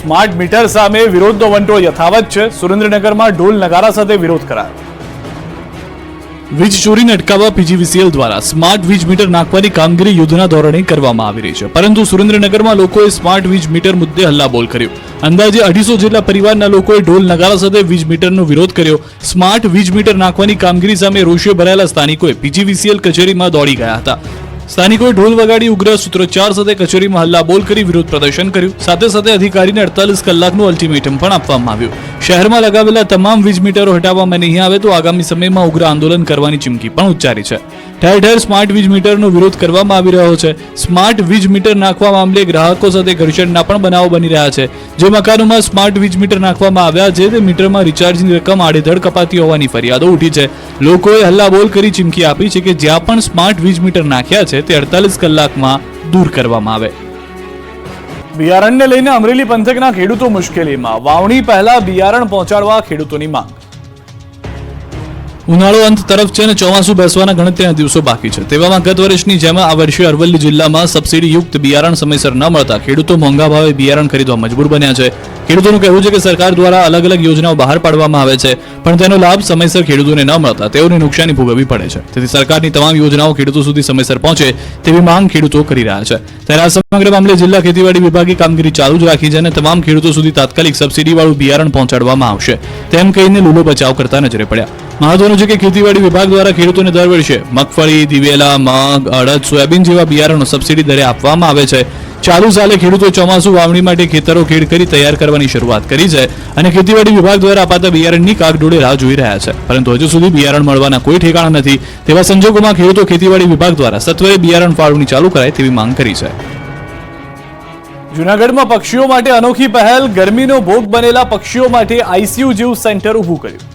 Smart meter સામે વિરોધનો વંટોળ યથાવત છે. સુરેન્દ્રનગરમાં ઢોલ નગારા સાથે વિરોધ કરાયો. વીજ ચોરીને અટકાવવા પીજીવીસીએલ દ્વારા સ્માર્ટ વીજ મીટર નાખવાની કામગીરી યુદ્ધના ધોરણે કરવામાં આવી રહી છે, પરંતુ સુરેન્દ્રનગરમાં લોકોએ સ્માર્ટ વીજ મીટર મુદ્દે હલ્લાબોલ કર્યો. અંદાજે 250 જેટલા પરિવારના લોકોએ ઢોલ નગારા સાથે વીજ મીટરનો વિરોધ કર્યો. સ્માર્ટ વીજ મીટર નાખવાની કામગીરી સામે રોષે ભરાયેલા સ્થાનિકોએ પીજીવીસીએલ કચેરીમાં દોડી ગયા હતા. સ્થાનિકોએ ઢોલ વગાડી ઉગ્ર સૂત્રોચ્ચાર સાથે કચેરીમાં હલ્લાબોલ કરી વિરોધ પ્રદર્શન કર્યું. સાથે સાથે અધિકારીને 48 કલાકનું અલ્ટિમેટમ પણ આપવામાં આવ્યું. શહેરમાં લગાવેલા તમામ વીજ મીટરો હટાવવામાં નહીં આવે તો આગામી સમયમાં ઉગ્ર આંદોલન કરવાની ચીમકી પણ ઉચ્ચારી છે. ઠેર ઠેર સ્માર્ટ વીજ મીટરનો વિરોધ કરવામાં આવી રહ્યો છે. સ્માર્ટ વીજ મીટર નાખવા મામલે ગ્રાહકો સાથે ઘર્ષણના પણ બનાવો બની રહ્યા છે. જે મકાનોમાં સ્માર્ટ વીજ મીટર નાખવામાં આવ્યા છે તે મીટરમાં રિચાર્જની રકમ આડેધડ કપાતી હોવાની ફરિયાદો ઉઠી છે. લોકોએ હલ્લાબોલ કરી ચીમકી આપી છે કે જ્યાં પણ સ્માર્ટ વીજ મીટર નાખ્યા છે તે 48 કલાકમાં દૂર કરવામાં આવે. બિયારણને લઈને અમરેલી પંથકના ખેડૂતો મુશ્કેલીમાં. વાવણી પહેલા બિયારણ પહોંચાડવા ખેડૂતોની માંગ. ઉનાળો અંત તરફ છે અને ચોમાસું બેસવાના ગણતરીના દિવસો બાકી છે. તેવામાં ગત વર્ષની જેમ આ વર્ષે અરવલ્લી જિલ્લામાં સબસિડીયુક્ત બિયારણ સમયસર ન મળતા ખેડૂતો મોંઘા ભાવે બિયારણ ખરીદવા મજબૂર બન્યા છે. ખેડૂતોનું કહેવું છે કે સરકાર દ્વારા અલગ અલગ યોજનાઓ બહાર પાડવામાં આવે છે, પણ તેનો લાભ સમયસર ખેડૂતોને ન મળતા તેઓને નુકસાની ભોગવવી પડે છે. તેથી સરકારની તમામ યોજનાઓ ખેડૂતો સુધી સમયસર પહોંચે તેવી માંગ ખેડૂતો કરી રહ્યા છે. ત્યારે આ સમગ્ર મામલે જિલ્લા ખેતીવાડી વિભાગે કામગીરી ચાલુ જ રાખી છે અને તમામ ખેડૂતો સુધી તાત્કાલિક સબસિડીવાળું બિયારણ પહોંચાડવામાં આવશે તેમ કહીને લૂલો બચાવ કરતા નજરે પડ્યા. મહત્વનું છે કે ખેતીવાડી વિભાગ દ્વારા ખેડૂતોને દર વર્ષે મગફળી, દિવેલા, મગ, અડદ, સોયાબીન જેવા બિયારણો સબસિડી દરે આપવામાં આવે છે. ચાલુ સાલે ખેડૂતો ચોમાસુ વાવણી માટે ખેતરો ખેડ કરી તૈયાર કરવાની શરૂઆત કરી છે અને ખેતીવાડી વિભાગ દ્વારા અપાતા બિયારણની કાગડોળે રાહ જોઈ રહ્યા છે, પરંતુ હજુ સુધી બિયારણ મળવાના કોઈ ઠેકાણા નથી. તેવા સંજોગોમાં ખેડૂતો ખેતીવાડી વિભાગ દ્વારા સત્વરે બિયારણ ફાળવણી ચાલુ કરાય તેવી માંગ કરી છે. જૂનાગઢમાં પક્ષીઓ માટે અનોખી પહેલ. ગરમીનો ભોગ બનેલા પક્ષીઓ માટે આઈસીયુ જેવું સેન્ટર ઊભું કર્યું.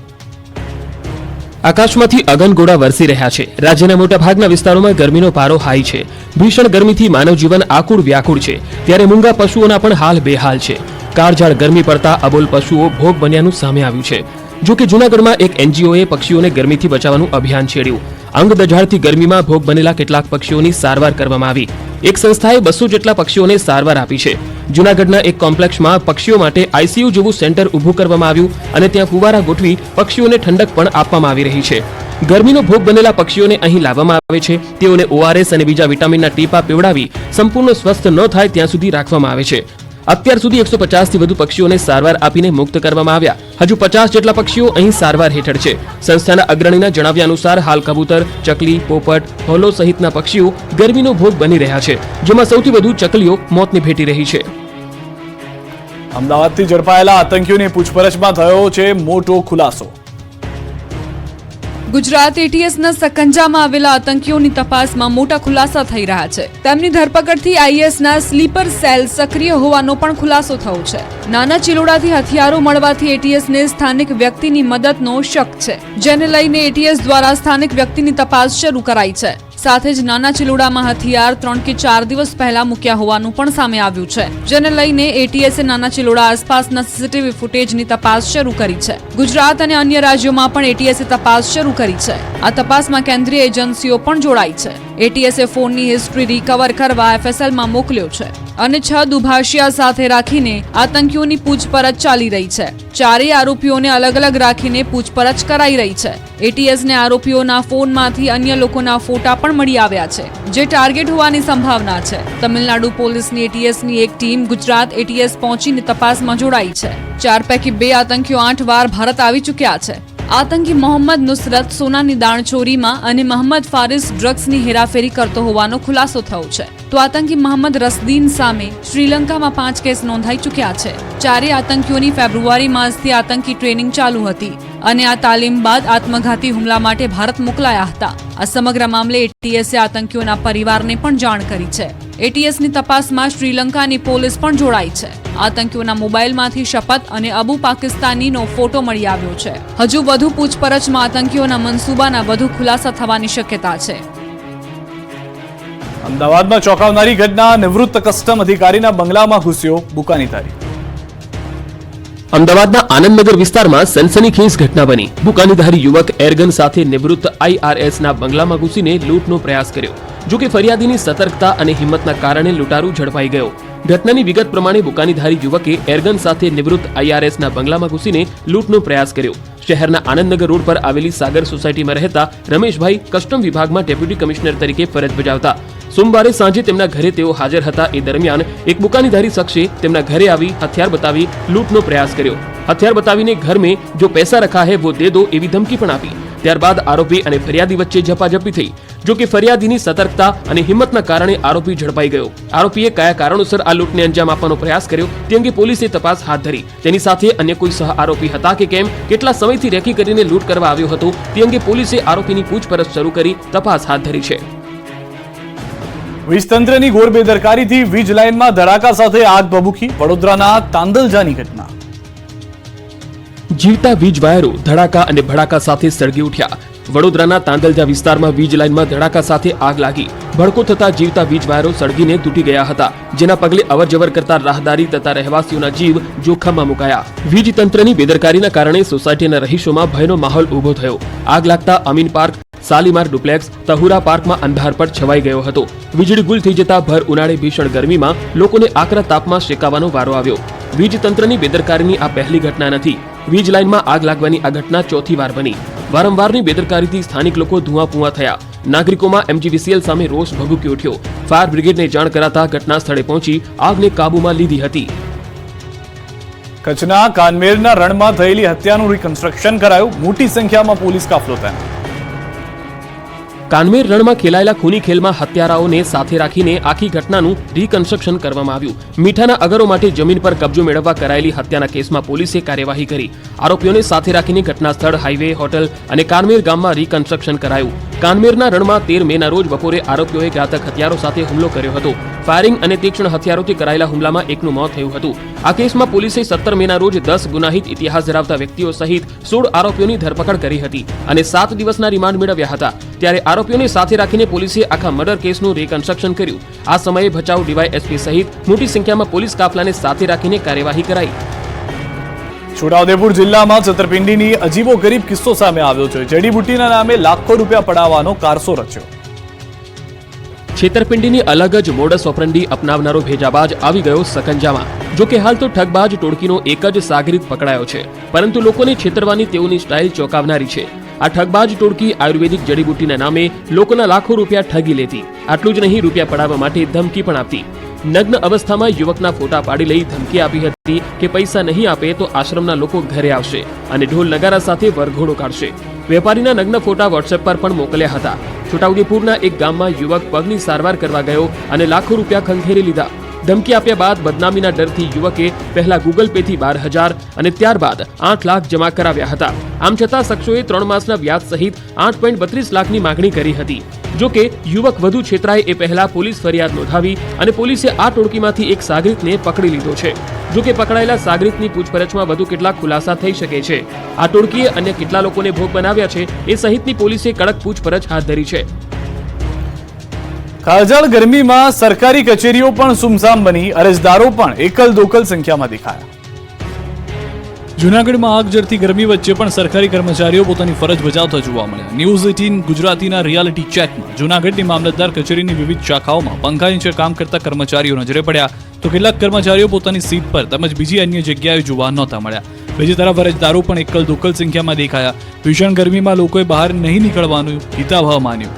આકાશમાંથી અગનગોળા વરસી રહ્યા છે. રાજ્યના મોટાભાગના વિસ્તારોમાં ગરમીનો પારો હાઈ છે. ભીષણ ગરમીથી માનવ જીવન આકુળ વ્યાકુળ છે, ત્યારે મૂંગા પશુઓના પણ હાલ બેહાલ છે. કાળઝાળ ગરમી પડતા અબોલ પશુઓ ભોગ બન્યાનું સામે આવ્યું છે. જો કે જૂનાગઢમાં એક એનજીઓએ પક્ષીઓને ગરમીથી બચાવવાનું અભિયાન છેડ્યું. અંગ દજાડતી ગરમીમાં ભોગ બનેલા કેટલાક પક્ષીઓની સારવાર કરવામાં આવી. એક સંસ્થાએ 200 જેટલા પક્ષીઓને સારવાર આપી છે. જૂનાગઢના એક કોમ્પ્લેક્સમાં પક્ષીઓ માટે આઈસીયુ જેવું સેન્ટર ઊભું કરવામાં આવ્યું અને ત્યાં ફુવારા ગોઠવી પક્ષીઓને ઠંડક પણ આપવામાં આવી રહી છે. ગરમીનો ભોગ બનેલા પક્ષીઓને અહીં લાવવામાં આવે છે. તેઓને ORS અને બીજા વિટામિનના ટીપા પીવડાવી સંપૂર્ણ સ્વસ્થ ન થાય ત્યાં સુધી રાખવામાં આવે છે. અત્યાર સુધી 150 થી વધુ પક્ષીઓને સારવાર આપીને મુક્ત કરવામાં આવ્યા. હજુ 50 જેટલા પક્ષીઓ અહીં સારવાર હેઠળ છે. સંસ્થાના અગ્રણીના જણાવ્યા અનુસાર હાલ કબૂતર, ચકલી, પોપટ, હોલો સહિતના પક્ષીઓ ગરમીનો ભોગ બની રહ્યા છે, જેમાં સૌથી વધુ ચકલીઓ મોતને ભેટી રહી છે. અમદાવાદથી ઝડપાયેલા આતંકીઓની પૂછપરછમાં થયો છે મોટો ખુલાસો. ગુજરાત એટીએસના સકંજામાં આવેલા આતંકીઓની તપાસમાં મોટા ખુલાસા થઈ રહ્યા છે. તેમની ધરપકડથી આઈએસના સ્લીપર સેલ સક્રિય હોવાનો પણ ખુલાસો થયો છે. નાના ચિલોડાથી હથિયારો મળવાથી એટીએસને સ્થાનિક વ્યક્તિની મદદનો શક છે, જેને લઈને એટીએસ દ્વારા સ્થાનિક વ્યક્તિની તપાસ શરૂ કરાઈ છે. સાથે જ નાના ચિલોડામાં હથિયાર 3 કે 4 દિવસ પહેલા મૂક્યા હોવાનું પણ સામે આવ્યું છે, જેને લઈને એટીએસે નાના ચિલોડા આસપાસના સીસીટીવી ફૂટેજની તપાસ શરૂ કરી છે. ગુજરાત અને અન્ય રાજ્યોમાં પણ એટીએસે તપાસ શરૂ કરી છે. આ તપાસમાં કેન્દ્રીય એજન્સીઓ પણ જોડાઈ છે. એટીએસે ફોનની હિસ્ટ્રી રિકવર કરવા એફએસએલમાં મોકલ્યો છે અને 6 દુભાષિયા સાથે રાખીને આતંકીઓની પૂછપરછ ચાલી રહી છે. ચારેય આરોપીઓને અલગ અલગ રાખીને પૂછપરછ કરાઈ રહી છે. એટીએસને આરોપીઓના ફોનમાંથી અન્ય લોકોના ફોટા પણ મળી આવ્યા છે, જે ટાર્ગેટ હોવાની સંભાવના છે. તમિલનાડુ પોલીસની એટીએસની એક ટીમ ગુજરાત એટીએસ પહોંચીને તપાસમાં જોડાઈ છે. 4 પૈકી 2 આતંકીઓ 8 વાર ભારત આવી ચૂક્યા છે. આતંકી મોહમ્મદ નુસરત સોનાની દાણચોરીમાં અને મોહમ્મદ ફારિસ ડ્રગ્સની હેરાફેરી કરતો હોવાનો ખુલાસો થયો છે. તો આતંકી મોહમ્મદ રસદીન સામે શ્રીલંકામાં 5 કેસ નોંધાઈ ચૂક્યા છે. ચારેય આતંકીઓની ફેબ્રુઆરી માસથી આતંકી ટ્રેનિંગ ચાલુ હતી અને આ તાલીમ બાદ આત્મઘાતી હુમલા માટે ભારત મોકલાયા હતા. આ સમગ્ર મામલે એટીએસે આતંકીઓના પરિવારને પણ જાણ કરી છે. એટીએસની તપાસમાં શ્રીલંકાની પોલીસ પણ જોડાઈ છે. આતંકીઓના મોબાઈલમાંથી શપથ અને અબુ પાકિસ્તાનીનો ફોટો મળી આવ્યો છે. હજુ વધુ પૂછપરછમાં આતંકીઓના મનસૂબાના વધુ ખુલાસા થવાની શક્યતા છે. અમદાવાદમાં ચોંકાવનારી ઘટના. નિવૃત્ત કસ્ટમ અધિકારીના બંગલામાં ઘૂસ્યો બુકાનીધારી. અમદાવાદના આનંદનગર વિસ્તારમાં સનસનીખેજ ઘટના બની. બુકાનીધારી યુવક એરગન સાથે નિવૃત્ત IRSના બંગલામાં ઘૂસીને લૂંટનો પ્રયાસ કર્યો. જો કે ફરિયાદીની સતર્કતા અને હિંમતના કારણે લૂંટારૂ ઝડપાઈ ગયો. ઘટનાની વિગત પ્રમાણે બુકાનીધારી યુવકે એરગન સાથે નિવૃત્ત IRSના બંગલામાં ઘૂસીને લૂંટનો પ્રયાસ કર્યો. શહેરના આનંદનગર રોડ પર આવેલી સાગર સોસાયટીમાં રહેતા રમેશભાઈ કસ્ટમ વિભાગમાં ડેપ્યુટી કમિશનર તરીકે ફરજ બજાવતા. સોમવારે સાંજે તેમના ઘરે તેઓ હાજર હતા. એ દરમિયાન એક બુકાનીધારી શખ્સે તેમના ઘરે આવી હથિયાર બતાવી લૂંટનો પ્રયાસ કર્યો. હથિયાર બતાવીને ઘર में जो पैसा रखा है वो दे दो એવી ધમકી પણ આપી. ત્યારબાદ આરોપી અને ફરિયાદી વચ્ચે ઝપાઝપી થઈ. જો કે ફરિયાદીની સતર્કતા અને હિંમતના કારણે આરોપી ઝડપાઈ ગયો. આરોપીએ કયા કારણોસર આ લૂંટને અંજામ આપવાનો પ્રયાસ કર્યો તે અંગે પોલીસે તપાસ હાથ ધરી. તેની સાથે અન્ય કોઈ સહ આરોપી હતા કે કેમ, કેટલા સમયથી રેકી કરીને લૂંટ કરવા આવ્યો હતો તે અંગે પોલીસે આરોપીની પૂછપરછ શરૂ કરી તપાસ હાથ ધરી છે. વીજ તંત્રની ઘોર બેદરકારીથી વીજ લાઇનમાં ધડાકા સાથે આગ ભભૂકી. વડોદરાના તાંદલજાની ઘટના. જીવતા વીજ વાયરો ધડાકા અને ભડાકા સાથે સળગી ઉઠ્યા. વડોદરાના તાંદલજા વિસ્તારમાં વીજ લાઇનમાં ધડાકા સાથે આગ લાગી. ભડકો થતા જીવતા વીજ વાયરો સળગીને તૂટી ગયા હતા, જેના પગલે અવરજવર કરતા રાહદારી તથા રહેવાસીઓના જીવ જોખમમાં મુકાયા. વીજ તંત્રની બેદરકારીના કારણે સોસાયટીના રહીશોમાં ભયનો માહોલ ઉભો થયો. આગ લાગતા અમીન પાર્ક, શાલીમાર ડુપ્લેક્સ, તહુરા પાર્કમાં અંધારપટ છવાઈ ગયો હતો. વીજળી ગુલ થઈ જતા ભર ઉનાળે ભીષણ ગરમીમાં લોકોને આકરા તાપમાં શેકાવાનો વારો આવ્યો. વીજ તંત્રની બેદરકારીની આ પહેલી ઘટના નથી. વીજ લાઇનમાં આગ લાગવાની આ ઘટના ચોથી વાર બની. વારંવારની બેદરકારીથી સ્થાનિક લોકો ધુઆપુઆ થયા. નાગરિકોમાં MGVCL સામે રોષ ભભૂકી ઉઠ્યો. ફાયર બ્રિગેડને જાણ કરાતા ઘટના સ્થળે પહોંચી આગને કાબૂમાં લીધી હતી. કચ્છના કાનમેરના રણમાં થયેલી હત્યાનું રિકન્સ્ટ્રક્શન કરાયું. મોટી સંખ્યામાં પોલીસ કાફલો તૈનાત. કાનમેર રણમાં ખેલાયેલા ખૂની ખેલમાં હત્યારાઓને સાથે રાખીને આખી ઘટનાનું રિકન્સ્ટ્રક્શન કરવામાં આવ્યું. મીઠાના અગરો માટે જમીન પર કબજો મેળવવા કરાયેલી હત્યાના કેસમાં પોલીસે કાર્યવાહી કરી. આરોપીઓને સાથે રાખીને ઘટના સ્થળ, હાઈવે, હોટલ અને કાનમેર ગામમાં રિકન્સ્ટ્રક્શન કરાયું. કાનમેરના રણમાં 13 મેના રોજ બપોરે આરોપીઓએ ઘાતક હથિયારો સાથે હુમલો કર્યો હતો. ફાયરિંગ અને તીક્ષ્ણ હથિયારોથી કરાયેલા હુમલામાં એકનું મોત થયું હતું. આ કેસમાં પોલીસે 17 મેના રોજ 10 ગુનાહિત ઇતિહાસ ધરાવતા વ્યક્તિઓ સહિત 16 આરોપીઓની ધરપકડ કરી હતી અને 7 દિવસના રિમાન્ડ મેળવ્યા હતા. ત્યારે આરોપીઓને સાથે રાખીને પોલીસે આખા મર્ડર કેસનું રિકન્સ્ટ્રક્શન કર્યું. આ સમયે ભચાઉ DYSP સહિત મોટી સંખ્યામાં પોલીસ કાફલાને સાથે રાખીને કાર્યવાહી કરાઈ. છોટાઉદેપુર જિલ્લામાં છતરપિંડીની અજીબોગરીબ કિસ્સો સામે આવ્યો છે. જડીબુટ્ટીના નામે લાખો રૂપિયા પડાવવાનો કારસો રચ્યો. છેતરપિંડીની અલગ જ મોડસ ઓપરન્ડી અપનાવનારો ભેજાબાજ આવી ગયો સકંજામાં. જો કે હાલ તો ઠગબાજ ટોળકીનો એક જ સાગરીત પકડાયો છે, પરંતુ લોકોને છેતરવાની તેઓની સ્ટાઇલ ચોંકાવનારી છે. આ ઠગબાજ ટોળકી આયુર્વેદિક જડીબુટ્ટીના નામે લોકોના લાખો રૂપિયા ઠગી લેતી. આટલું જ નહીં, રૂપિયા પડાવવા માટે ધમકી પણ આપતી. નગ્ન અવસ્થામાં યુવકના ફોટા પાડી લઈ ધમકી આપી હતી કે પૈસા નહીં આપે તો આશ્રમના લોકો ઘરે આવશે અને ઢોલ નગારા સાથે વરઘોડો કાઢશે. વેપારીના નગ્ન ફોટા વોટ્સએપ પર પણ મોકલ્યા હતા. છોટાઉદેપુરના એક ગામમાં યુવક પગની સારવાર કરવા ગયો અને લાખો રૂપિયા ખંખેરી લીધા. ધમકી આપ્યા બાદ બદનામીના ડરથી યુવકે પહેલા ગૂગલ પેથી 12,000 અને ત્યારબાદ 8 લાખ જમા કરાવ્યા હતા. આમ છતાં શખ્સોએ 3 માસના વ્યાજ સહિત 8.32 લાખની માંગણી કરી હતી. જો કે યુવક વધુ છેતરાય એ પહેલા પોલીસ ફરિયાદ નોંધાવી અને પોલીસે આ ટોળકીમાંથી એક સાગરીતને પકડી લીધો છે. જો કે પકડાયેલા સાગરીતની પૂછપરછમાં વધુ કેટલાક ખુલાસા થઈ શકે છે. આ ટોળકીએ અન્ય કેટલા લોકોને ભોગ બનાવ્યા છે એ સહિતની પોલીસે કડક પૂછપરછ હાથ ધરી છે. કાળઝાળ ગરમીમાં સરકારી કચેરીઓ પણ સુમસામ બની. અરજદારો પણ એકલ દોકલ સંખ્યામાં દેખાયા. જૂનાગઢમાં આગ ઝરતી ગરમી વચ્ચે પણ સરકારી કર્મચારીઓ પોતાની ફરજ બજાવતા જોવા મળ્યા. ન્યૂઝ 18 ગુજરાતીના રિયાલિટી ચેકમાં જૂનાગઢની મામલતદાર કચેરીની વિવિધ શાખાઓમાં પંખા નીચે કામ કરતા કર્મચારીઓ નજરે પડ્યા, તો કેટલાક કર્મચારીઓ પોતાની સીટ પર તેમજ બીજી અન્ય જગ્યાએ જોવા નહોતા મળ્યા. બીજી તરફ અરજદારો પણ એકલ દોકલ સંખ્યામાં દેખાયા. ભીષણ ગરમીમાં લોકોએ બહાર નહીં નીકળવાનું હિતાવહ માન્યું.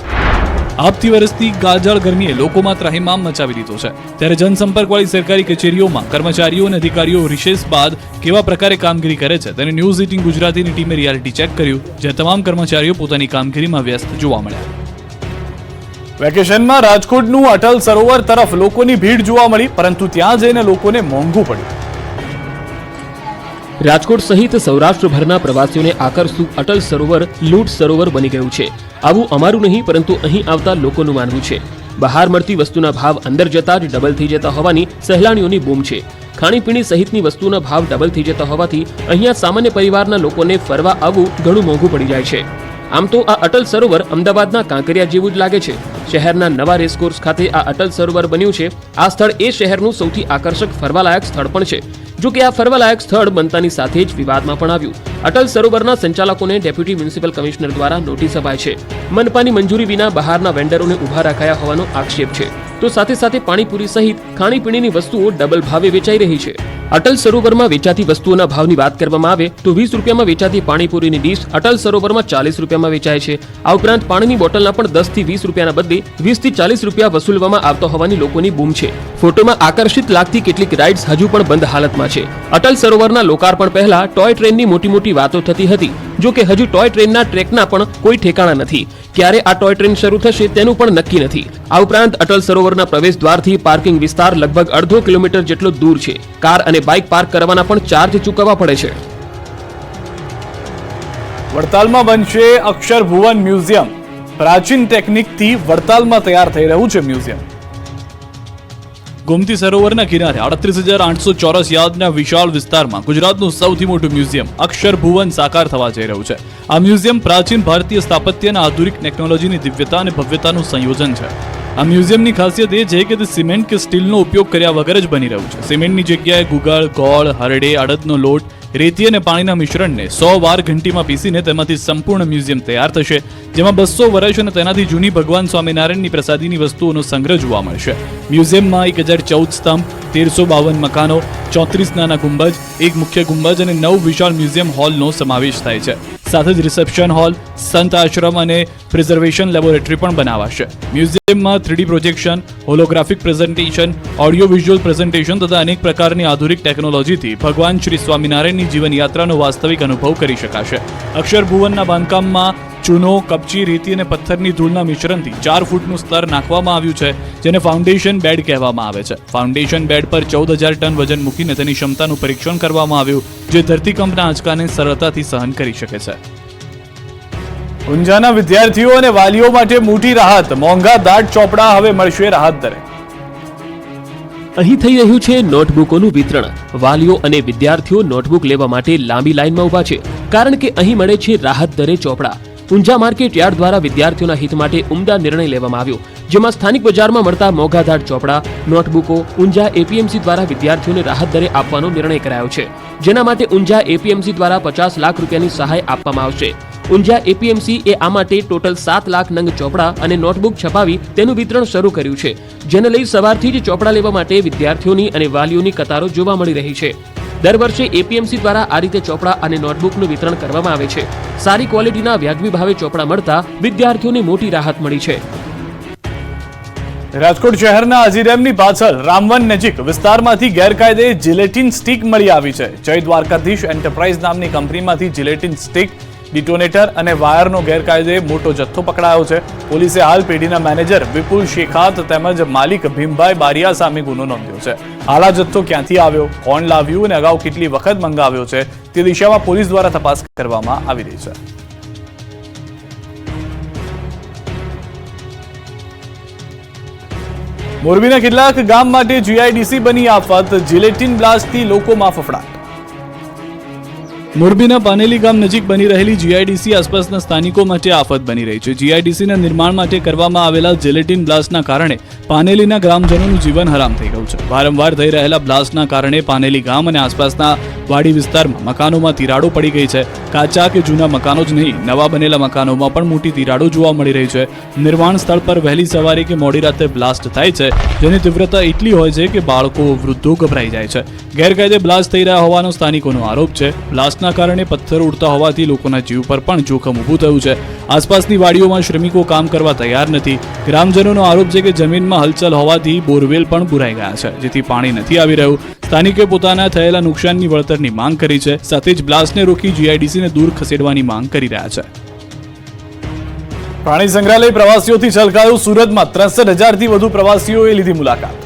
આપતી વરસતી કાળઝાળ ગરમીએ લોકોમાં ત્રાહિમામ મચાવી દીધો છે. ત્યારે જનસંપર્કવાળી સરકારી કચેરીઓમાં કર્મચારીઓ અને અધિકારીઓ રિશેષ બાદ કેવા પ્રકારે કામગીરી કરે છે તેને ન્યૂઝ 18 ગુજરાતીની ટીમે રિયાલિટી ચેક કર્યું, જ્યાં તમામ કર્મચારીઓ પોતાની કામગીરીમાં વ્યસ્ત જોવા મળ્યા. વેકેશનમાં રાજકોટનું અટલ સરોવર તરફ લોકોની ભીડ જોવા મળી, પરંતુ ત્યાં જઈને લોકોને મોંઘું પડ્યું. રાજકોટ સહિત સૌરાષ્ટ્રભરના પ્રવાસીઓને આકર્ષતું અટલ સરોવર લૂંટ સરોવર બની ગયું છે. આવું અમારું નહીં, પરંતુ અહીં આવતા લોકોનું માનવું છે. બહાર મળતી વસ્તુના ભાવ અંદર જતા જ ડબલ થઈ જતા હોવાની સહેલાણીઓની બૂમ છે. ખાણીપીણી સહિતની વસ્તુના ભાવ ડબલ થઈ જતા હોવાથી અહીંયા સામાન્ય પરિવારના લોકોને ફરવા આવવું ઘણું મોંઘું પડી જાય છે. આમ તો આ અટલ સરોવર અમદાવાદના કાંકરિયા જેવું જ લાગે છે. શહેરના નવા રેસકોર્સ ખાતે આ અટલ સરોવર બન્યું છે. આ સ્થળ એ શહેરનું સૌથી આકર્ષક ફરવાલાયક સ્થળ પણ છે. જો કે આ ફરવાલાયક સ્થળ બનતાની સાથે જ વિવાદમાં પણ આવ્યું. અટલ સરોવરના સંચાલકોને ડેપ્યુટી મ્યુનિસિપલ કમિશનર દ્વારા નોટિસ અપાઈ છે. મનપાની મંજૂરી વિના બહારના વેન્ડરોને ઉભા રખાયા હોવાનો આક્ષેપ છે. તો સાથે સાથે પાણીપુરી સહિત ખાણીપીણીની વસ્તુઓ ડબલ ભાવે વેચાઈ રહી છે. અટલ સરોવરમાં વેચાતી વસ્તુઓના ભાવની વાત કરવામાં આવે તો 20 રૂપિયામાં વેચાતી પાણીપુરીની ડીશ અટલ સરોવરમાં 40 રૂપિયામાં વેચાય છે. આ ઉપરાંત પાણીની બોટલના પણ 10 થી 20 રૂપિયાના બદલે 20 થી 40 રૂપિયા વસૂલવામાં આવતો હોવાની લોકોની બૂમ છે. ફોટોમાં આકર્ષિત લાગતી કેટલીક રાઇડ્સ હજુ પણ બંધ હાલતમાં છે. અટલ સરોવરના લોકાર્પણ પહેલા ટોય ટ્રેનની મોટી વાતો થતી હતી. જો કે હજુ ટોય ટ્રેનના ટ્રેકના પણ કોઈ ઠેકાણા નથી. ક્યારે આ ટોય ટ્રેન શરૂ થશે તેનું પણ નક્કી નથી. આ ઉપરાંત અટલ સરોવરના પ્રવેશ દ્વારથી પાર્કિંગ વિસ્તાર લગભગ અડધો કિલોમીટર જેટલો દૂર છે. કાર અને બાઇક પાર્ક કરવાના પણ ચાર્જ ચૂકવવા પડે છે. વડતાલમાં બનશે અક્ષર ભુવન મ્યુઝિયમ. પ્રાચીન ટેકનિકથી વડતાલમાં તૈયાર થઈ રહ્યું છે મ્યુઝિયમ. ગોમતી સરોવરના કિનારે 38,800 ચોરસ યાર્ડના વિશાળ વિસ્તારમાં ગુજરાતનું સૌથી મોટું મ્યુઝિયમ અક્ષર ભુવન સાકાર થવા જઈ રહ્યું છે. આ મ્યુઝિયમ પ્રાચીન ભારતીય સ્થાપત્યના આધુનિક ટેકનોલોજીની દિવ્યતા અને ભવ્યતાનું સંયોજન છે. આ મ્યુઝિયમની ખાસિયત એ છે કે તે સિમેન્ટ કે સ્ટીલનો ઉપયોગ કર્યા વગર જ બની રહ્યું છે. સિમેન્ટની જગ્યાએ ગુગળ, ગોળ, હરડે, અડદનો લોટ, રેતી અને પાણીના મિશ્રણને 100 વાર ઘંટીમાં પીસીને તેમાંથી સંપૂર્ણ મ્યુઝિયમ તૈયાર થશે, જેમાં 200 વર્ષ અને તેનાથી જૂની ભગવાન સ્વામિનારાયણની પ્રસાદીની વસ્તુઓનો સંગ્રહ જોવા મળશે. મ્યુઝિયમમાં 1014 સ્તંભ, 1352 મકાનો, 34 નાના ગુંબજ, એક મુખ્ય ગુંબજ અને 9 વિશાળ મ્યુઝિયમ હોલનો સમાવેશ થાય છે. સાથે જ રિસેપ્શન હોલ, સંત આશ્રમ અને પ્રિઝર્વેશન લેબોરેટરી પણ બનાવાશે. મ્યુઝિયમમાં 3D projection, holographic presentation, audio visual presentation તથા અનેક પ્રકારની આધુનિક ટેકનોલોજીથી ભગવાન શ્રી સ્વામિનારાયણની જીવનયાત્રાનો વાસ્તવિક અનુભવ કરી શકાશે. અક્ષર ભુવનના બાંધકામમાં ચૂનો, કપચી, રેતી અને પથ્થરની ધૂળના મિશ્રણથી 4 ફૂટનું સ્તર નાખવામાં આવ્યું છે, જેને ફાઉન્ડેશન બેડ કહેવામાં આવે છે. ફાઉન્ડેશન બેડ પર 14,000 ટન વજન મૂકીને તેની ક્ષમતાનું પરીક્ષણ કરવામાં આવ્યું, જે ધરતીકંપના આંચકાને સરળતાથી સહન કરી શકે છે. ઊંઝાના વિદ્યાર્થીઓ અને વાલીઓ માટે મોટી રાહત. મોંઘા દાટ ચોપડા હવે મળશે રાહત દરે. અહીં થઈ રહ્યું છે નોટબુકોનું વિતરણ. વાલીઓ અને વિદ્યાર્થીઓ નોટબુક લેવા માટે લાંબી લાઇનમાં ઊભા છે, કારણ કે અહીં મળે છે રાહત દરે ચોપડા. ઊંઝા માર્કેટ યાર્ડ દ્વારા વિદ્યાર્થીઓના હિત માટે ઉમદા નિર્ણય લેવામાં આવ્યો, જેમાં સ્થાનિક બજારમાં મળતા મોંઘાદાટ ચોપડા, નોટબુકો ઊંઝા એપીએમસી દ્વારા વિદ્યાર્થીઓને રાહત દરે આપવાનો નિર્ણય કરાયો છે. જેના માટે ઊંઝા એપીએમસી દ્વારા 50 લાખ રૂપિયાની સહાય આપવામાં આવશે. ઊંઝા એપીએમસી એ આ માટે ટોટલ 7 લાખ નંગ ચોપડા અને નોટબુક છપાવી તેનું વિતરણ શરૂ કર્યું છે, જેને લઈ સવારથી જ ચોપડા લેવા માટે વિદ્યાર્થીઓની અને વાલીઓની કતારો જોવા મળી રહી છે. દર વર્ષે એપીએમસી દ્વારા આ રીતે ચોપડા અને નોટબુકનું વિતરણ કરવામાં આવે છે. સારી ક્વોલિટીના વ્યાજબી ભાવે ચોપડા મળતા વિદ્યાર્થીઓને મોટી રાહત મળી છે. રાજકોટ શહેરના અજી ડેમની પાછળ રામવન નજીક વિસ્તારમાંથી ગેરકાયદે જિલેટિન સ્ટીક મળી આવી છે. જય દ્વારકાધીશ એન્ટરપ્રાઇઝ નામની કંપનીમાંથી જિલેટિન સ્ટીક, ડિટોનેટર અને વાયરનો ગેરકાયદે મોટો જથ્થો પકડાયો છે. પોલીસે હાલ પેઢીના મેનેજર વિપુલ શેખાત તેમજ માલિક ભીમભાઈ બારિયા સામે ગુનો નોંધ્યો છે. હાલ આ જથ્થો ક્યાંથી આવ્યો, કોણ લાવ્યું અને અગાઉ કેટલી વખત મંગાવ્યો છે તે દિશામાં પોલીસ દ્વારા તપાસ કરવામાં આવી રહી છે. મોરબીના કેટલાક ગામ માટે જીઆઈડીસી બની આફત. જિલેટિન બ્લાસ્ટથી લોકોમાં ફફડાટ. મોરબીના પાનેલી ગામ નજીક બની રહેલી જીઆઈડીસી આસપાસના સ્થાનિકો માટે આફત બની રહી છે. જીઆઈડીસીના નિર્માણ માટે કરવામાં આવેલા જિલેટિન બ્લાસ્ટના કારણે પાનેલીના ગ્રામજનોનું જીવન હરામ થઈ ગયું છે. વારંવાર થઈ રહેલા બ્લાસ્ટના કારણે પાનેલી ગામ અને આસપાસના વાડી વિસ્તારમાં મકાનોમાં તિરાડો પડી ગઈ છે. કાચા કે જૂના મકાનો જ નહીં, નવા બનેલા મકાનોમાં પણ મોટી તિરાડો જોવા મળી રહી છે. નિર્માણ સ્થળ પર વહેલી સવારે કે મોડી રાતે બ્લાસ્ટ થાય છે, જેની તીવ્રતા એટલી હોય છે કે બાળકો, વૃદ્ધો ગભરાઈ જાય છે. ગેરકાયદે બ્લાસ્ટ થઈ રહ્યા હોવાનો સ્થાનિકોનો આરોપ છે. બ્લાસ્ટના કારણે પથ્થરો ઉડતા હોવાથી લોકોના જીવ પર પણ જોખમ ઊભું થયું છે. આસપાસની વાડીઓમાં શ્રમિકો કામ કરવા તૈયાર નથી. ગ્રામજનોનો આરોપ છે કે જમીનમાં હલચલ હોવાથી બોરવેલ પણ પુરાઈ ગયા છે, જેથી પાણી નથી આવી રહ્યું. સ્થાનિકે પોતાના થયેલા નુકસાનની વળતરની માંગ કરી છે. સાથે જ બ્લાસ્ટને રોકી જીઆઈડીસીને દૂર ખસેડવાની માંગ કરી રહ્યા છે. પ્રાણી સંગ્રહાલય પ્રવાસીઓથી છલકાયું. સુરતમાં 63,000થી વધુ પ્રવાસીઓએ લીધી મુલાકાત.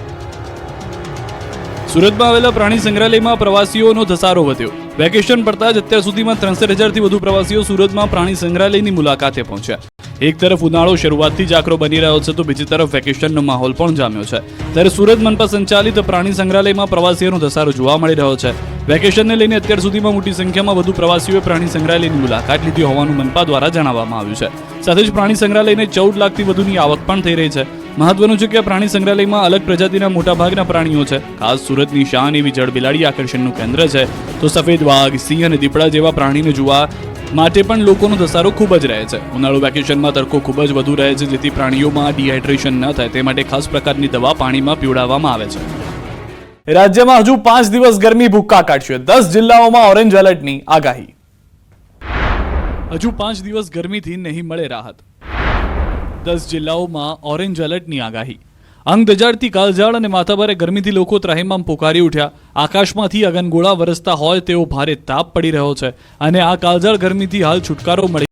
સુરતમાં આવેલા પ્રાણી સંગ્રહાલયમાં પ્રવાસીઓનો ધસારો વધ્યો. વેકેશન પડતા જ અત્યાર સુધીમાં 63,000થી વધુ પ્રવાસીઓ સુરતમાં પ્રાણી સંગ્રહાલયની મુલાકાતે પહોંચ્યા. એક તરફ ઉનાળો શરૂઆતથી જ આકરો બની રહ્યો છે, તો બીજી તરફ વેકેશનનો માહોલ પણ જામ્યો છે. ત્યારે સુરત મનપા સંચાલિત પ્રાણી સંગ્રહાલયમાં પ્રવાસીઓનો ધસારો જોવા મળી રહ્યો છે. વેકેશનને લઈને અત્યાર સુધીમાં મોટી સંખ્યામાં વધુ પ્રવાસીઓએ પ્રાણી સંગ્રહાલયની મુલાકાત લીધી હોવાનું મનપા દ્વારા જણાવવામાં આવ્યું છે. સાથે જ પ્રાણી સંગ્રહાલયને 14 લાખથી વધુની આવક પણ થઈ રહી છે. મહત્વનું છે કે પ્રાણી સંગ્રહાલયમાં અલગ પ્રજાતિના મોટાભાગના પ્રાણીઓ છે. ખાસ સુરતની શાન એવી જળબિલાડી આકર્ષણનું કેન્દ્ર છે. તો સફેદ વાઘ, સિંહ અને દીપડા જેવા પ્રાણીને જોવા માટે પણ લોકોનો ધસારો ખૂબ જ રહે છે. ઉનાળુ વેકેશનમાં તડકો ખૂબ જ વધુ રહે છે, જેથી પ્રાણીઓમાં ડિહાઇડ્રેશન ન થાય તે માટે ખાસ પ્રકારની દવા પાણીમાં પીવડાવવામાં આવે છે. રાજ્યમાં હજુ 5 દિવસ ગરમી ભૂક્કા કાઢશે. 10 જિલ્લાઓમાં ઓરેન્જ એલર્ટની આગાહી. હજુ 5 દિવસ ગરમીથી નહીં મળે રાહત. 10 જિલ્લાઓમાં ઓરેન્જ એલર્ટની આગાહી. અંગ દજાડતી કાળઝાળ અને માથાભારે ગરમીથી લોકો ત્રાહિમામ પોકારી ઉઠ્યા. આકાશમાંથી અગનગોળા વરસતા હોય તેવો ભારે તાપ પડી રહ્યો છે અને આ કાળઝાળ ગરમીથી હાલ છુટકારો મળી